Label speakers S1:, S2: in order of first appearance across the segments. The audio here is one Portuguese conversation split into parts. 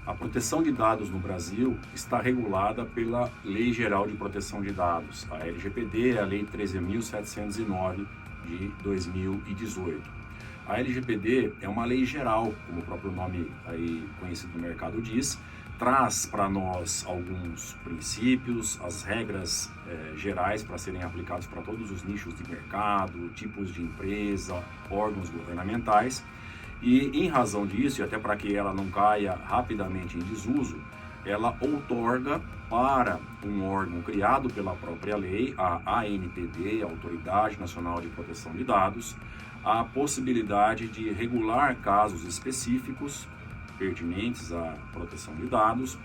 S1: A proteção de dados no Brasil está regulada pela Lei Geral de Proteção de Dados, a LGPD, a Lei 13.709 de 2018. A LGPD é uma lei geral, como o próprio nome aí conhecido no mercado diz, traz para nós alguns princípios, as regras gerais para serem aplicados para todos os nichos de mercado, tipos de empresa, órgãos governamentais. E em razão disso, e até para que ela não caia rapidamente em desuso, ela outorga para um órgão criado pela própria lei, a ANPD, Autoridade Nacional de Proteção de Dados, a possibilidade de regular casos específicos pertinentes à proteção de dados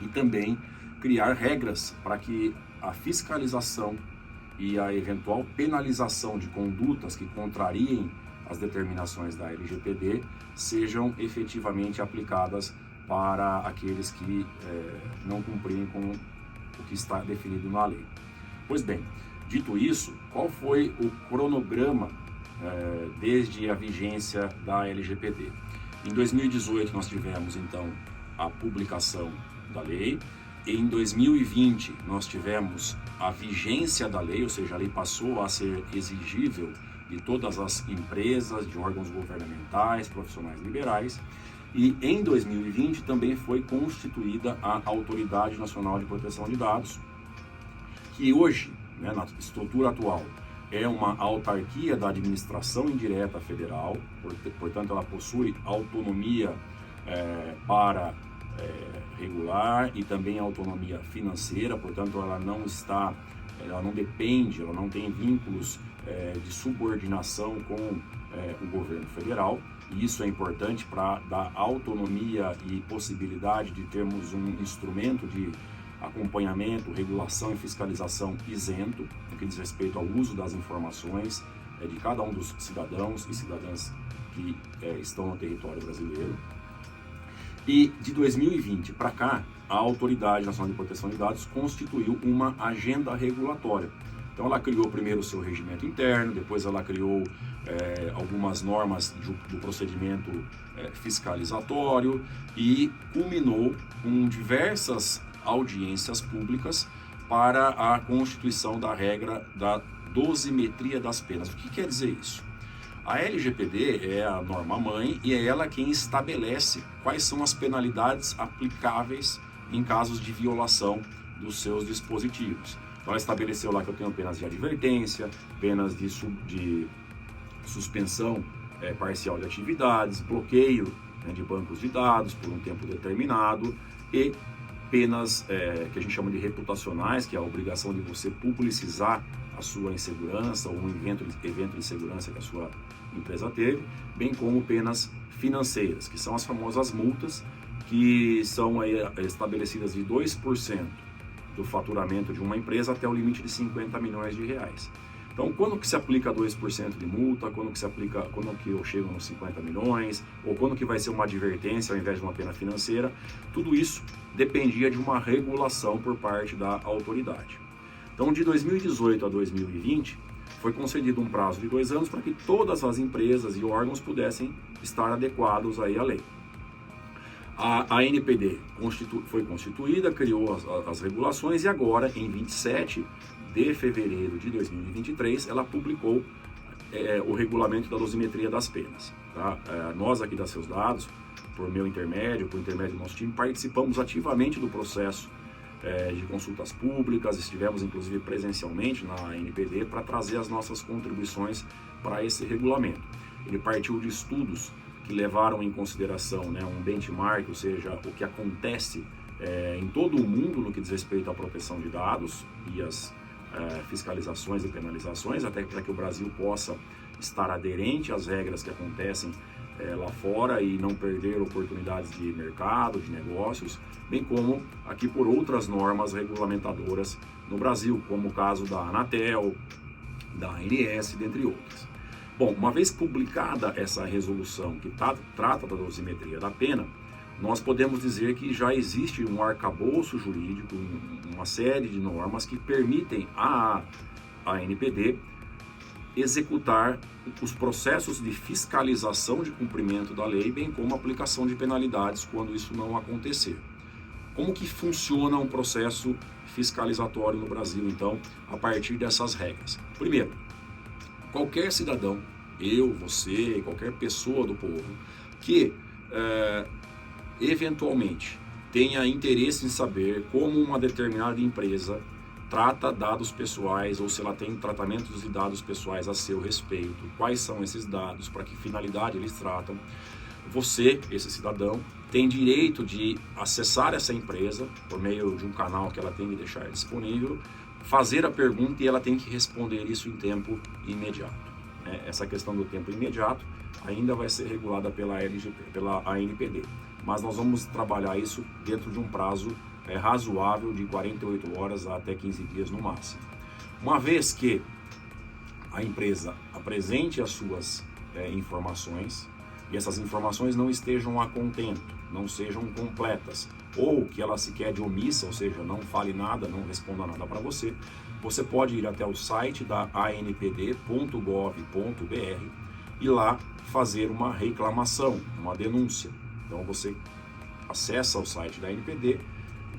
S1: e também criar regras para que a fiscalização e a eventual penalização de condutas que contrariem as determinações da LGPD sejam efetivamente aplicadas para aqueles que não cumprirem com o que está definido na lei. Pois bem, dito isso, qual foi o cronograma desde a vigência da LGPD? Em 2018 nós tivemos então a publicação da lei. Em 2020 nós tivemos a vigência da lei, ou seja, a lei passou a ser exigível de todas as empresas, de órgãos governamentais, profissionais liberais. E em 2020 também foi constituída a Autoridade Nacional de Proteção de Dados, que hoje, na estrutura atual, é uma autarquia da administração indireta federal, portanto ela possui autonomia para regular e também autonomia financeira, portanto ela não depende, ela não tem vínculos de subordinação com o governo federal, e isso é importante para dar autonomia e possibilidade de termos um instrumento de acompanhamento, regulação e fiscalização isento, no que diz respeito ao uso das informações de cada um dos cidadãos e cidadãs que estão no território brasileiro. E de 2020 para cá, a Autoridade Nacional de Proteção de Dados constituiu uma agenda regulatória. Então ela criou primeiro o seu regimento interno, depois ela criou algumas normas do procedimento fiscalizatório e culminou com diversas audiências públicas para a constituição da regra da dosimetria das penas. O que quer dizer isso? A LGPD é a norma-mãe e é ela quem estabelece quais são as penalidades aplicáveis em casos de violação dos seus dispositivos. Então ela estabeleceu lá que eu tenho penas de advertência, penas de suspensão parcial de atividades, bloqueio de bancos de dados por um tempo determinado e penas que a gente chama de reputacionais, que é a obrigação de você publicizar a sua insegurança ou um evento de insegurança que a sua empresa teve, bem como penas financeiras, que são as famosas multas, que são estabelecidas de 2% do faturamento de uma empresa até o limite de 50 milhões de reais. Então, quando que se aplica 2% de multa, quando que eu chego nos 50 milhões, ou quando que vai ser uma advertência ao invés de uma pena financeira, tudo isso dependia de uma regulação por parte da autoridade. Então, de 2018 a 2020, foi concedido um prazo de 2 anos para que todas as empresas e órgãos pudessem estar adequados aí à lei. A ANPD foi constituída, criou as regulações e agora, em 27 de fevereiro de 2023, ela publicou o regulamento da dosimetria das penas. Tá? Nós aqui da Seus Dados, por meu intermédio, por intermédio do nosso time, participamos ativamente do processo de consultas públicas, estivemos inclusive presencialmente na ANPD para trazer as nossas contribuições para esse regulamento. Ele partiu de estudos que levaram em consideração um benchmark, ou seja, o que acontece em todo o mundo no que diz respeito à proteção de dados e as fiscalizações e penalizações, até para que o Brasil possa estar aderente às regras que acontecem lá fora e não perder oportunidades de mercado, de negócios, bem como aqui por outras normas regulamentadoras no Brasil, como o caso da Anatel, da ANS, dentre outras. Bom, uma vez publicada essa resolução que trata da dosimetria da pena, nós podemos dizer que já existe um arcabouço jurídico, uma série de normas que permitem à ANPD executar os processos de fiscalização de cumprimento da lei, bem como aplicação de penalidades quando isso não acontecer. Como que funciona um processo fiscalizatório no Brasil, então, a partir dessas regras? Primeiro, qualquer cidadão, eu, você, qualquer pessoa do povo, que eventualmente tenha interesse em saber como uma determinada empresa trata dados pessoais ou se ela tem tratamentos de dados pessoais a seu respeito, quais são esses dados, para que finalidade eles tratam. Você, esse cidadão, tem direito de acessar essa empresa por meio de um canal que ela tem que deixar disponível, fazer a pergunta e ela tem que responder isso em tempo imediato. Essa questão do tempo imediato ainda vai ser regulada pela ANPD, mas nós vamos trabalhar isso dentro de um prazo razoável de 48 horas a até 15 dias no máximo. Uma vez que a empresa apresente as suas informações e essas informações não estejam a contento, não sejam completas, ou que ela se quede omissa, ou seja, não fale nada, não responda nada para você, você pode ir até o site da anpd.gov.br e lá fazer uma reclamação, uma denúncia. Então você acessa o site da ANPD,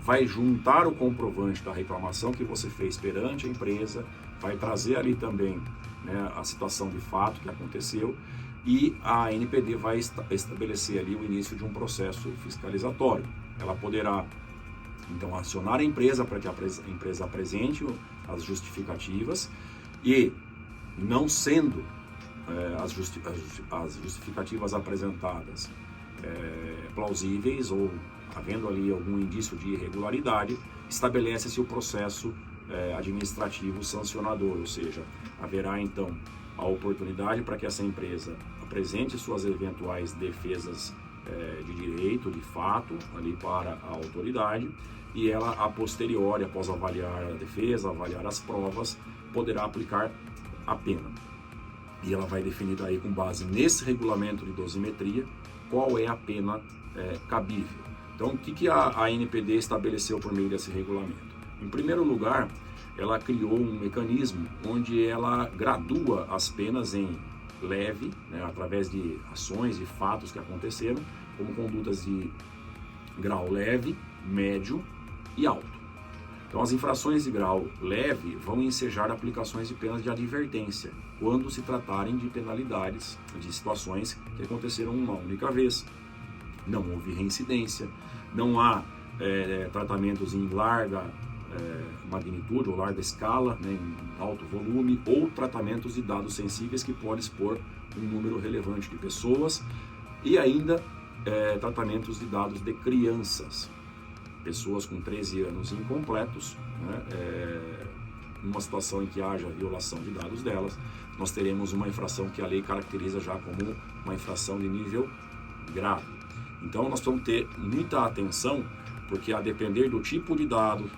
S1: vai juntar o comprovante da reclamação que você fez perante a empresa, vai trazer ali também, né, a situação de fato que aconteceu, e a ANPD vai estabelecer ali o início de um processo fiscalizatório. Ela poderá, então, acionar a empresa para que a empresa apresente as justificativas e, não sendo as justificativas apresentadas plausíveis ou havendo ali algum indício de irregularidade, estabelece-se o processo administrativo sancionador, ou seja, haverá então a oportunidade para que essa empresa apresente suas eventuais defesas de direito, de fato, ali para a autoridade, e ela, a posteriori, após avaliar a defesa, avaliar as provas, poderá aplicar a pena. E ela vai definir aí, com base nesse regulamento de dosimetria, qual é a pena cabível. Então, o que a ANPD estabeleceu por meio desse regulamento? Em primeiro lugar, ela criou um mecanismo onde ela gradua as penas em leve, né, através de ações e fatos que aconteceram, como condutas de grau leve, médio e alto. Então, as infrações de grau leve vão ensejar aplicações de penas de advertência, quando se tratarem de penalidades, de situações que aconteceram uma única vez, não houve reincidência, não há tratamentos em larga magnitude ou larga escala, né, em alto volume, ou tratamentos de dados sensíveis que podem expor um número relevante de pessoas, e ainda tratamentos de dados de crianças, pessoas com 13 anos incompletos, né, numa situação em que haja violação de dados delas, nós teremos uma infração que a lei caracteriza já como uma infração de nível grave. Então nós vamos ter muita atenção, porque a depender do tipo de dado,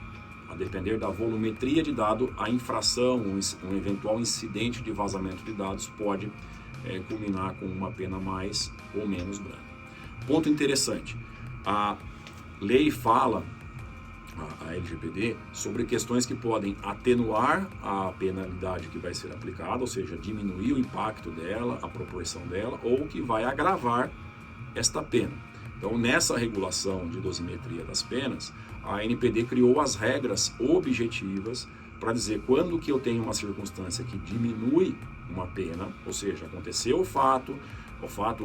S1: a depender da volumetria de dado, a infração, um eventual incidente de vazamento de dados pode culminar com uma pena mais ou menos branda. Ponto interessante, a lei fala, a LGPD, sobre questões que podem atenuar a penalidade que vai ser aplicada, ou seja, diminuir o impacto dela, a proporção dela, ou que vai agravar esta pena. Então, nessa regulação de dosimetria das penas, a ANPD criou as regras objetivas para dizer quando que eu tenho uma circunstância que diminui uma pena, ou seja, aconteceu o fato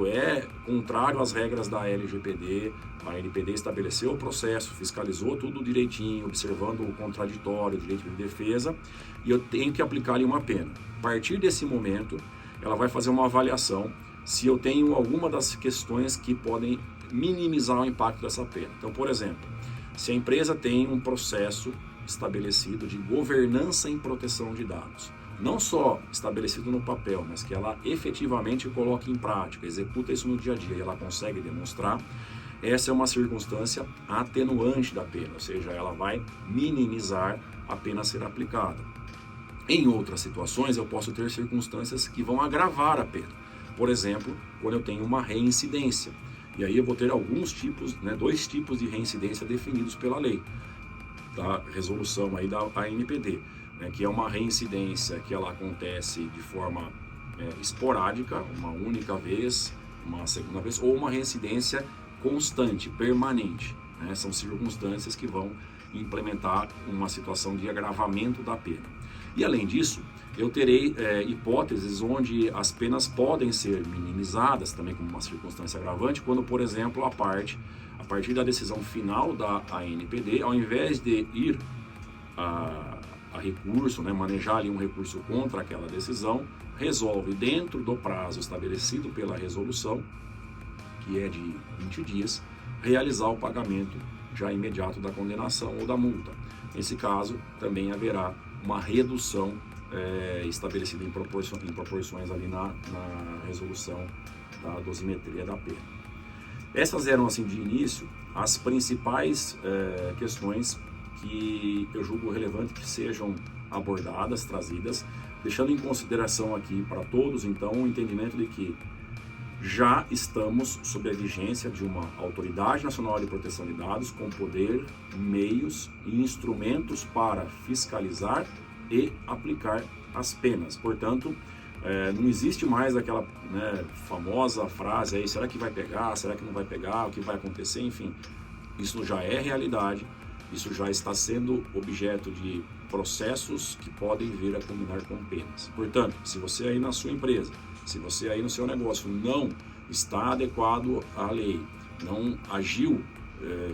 S1: é contrário às regras da LGPD, a ANPD estabeleceu o processo, fiscalizou tudo direitinho, observando o contraditório, o direito de defesa, e eu tenho que aplicar ali uma pena. A partir desse momento, ela vai fazer uma avaliação se eu tenho alguma das questões que podem minimizar o impacto dessa pena. Então, por exemplo, se a empresa tem um processo estabelecido de governança em proteção de dados, não só estabelecido no papel, mas que ela efetivamente coloca em prática, executa isso no dia a dia e ela consegue demonstrar, essa é uma circunstância atenuante da pena, ou seja, ela vai minimizar a pena a ser aplicada. Em outras situações, eu posso ter circunstâncias que vão agravar a pena. Por exemplo, quando eu tenho uma reincidência. E aí eu vou ter alguns tipos, né, 2 tipos de reincidência definidos pela lei, da resolução aí da ANPD. né, que é uma reincidência que ela acontece de forma esporádica, uma única vez, uma segunda vez, ou uma reincidência constante, permanente, né? São circunstâncias que vão implementar uma situação de agravamento da pena. E além disso, eu terei hipóteses onde as penas podem ser minimizadas também como uma circunstância agravante, quando, por exemplo, a partir da decisão final da ANPD, ao invés de ir a recurso, né, manejar ali um recurso contra aquela decisão, resolve dentro do prazo estabelecido pela resolução, que é de 20 dias, realizar o pagamento já imediato da condenação ou da multa. Nesse caso, também haverá uma redução estabelecida em proporções ali na resolução da dosimetria da pena. Essas eram, assim, de início, as principais questões que eu julgo relevante que sejam abordadas, trazidas, deixando em consideração aqui para todos, então, o entendimento de que já estamos sob a vigência de uma Autoridade Nacional de Proteção de Dados com poder, meios e instrumentos para fiscalizar e aplicar as penas. Portanto, não existe mais aquela famosa frase aí, será que vai pegar, será que não vai pegar, o que vai acontecer, enfim. Isso já é realidade, isso já está sendo objeto de processos que podem vir a culminar com penas. Portanto, se você aí na sua empresa, se você aí no seu negócio não está adequado à lei, não agiu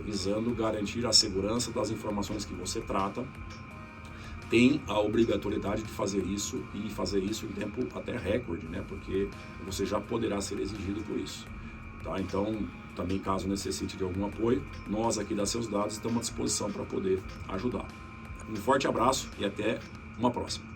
S1: visando garantir a segurança das informações que você trata, tem a obrigatoriedade de fazer isso e fazer isso em tempo até recorde, né? Porque você já poderá ser exigido por isso. Tá? Então, também caso necessite de algum apoio, nós aqui da Seus Dados estamos à disposição para poder ajudar. Um forte abraço e até uma próxima.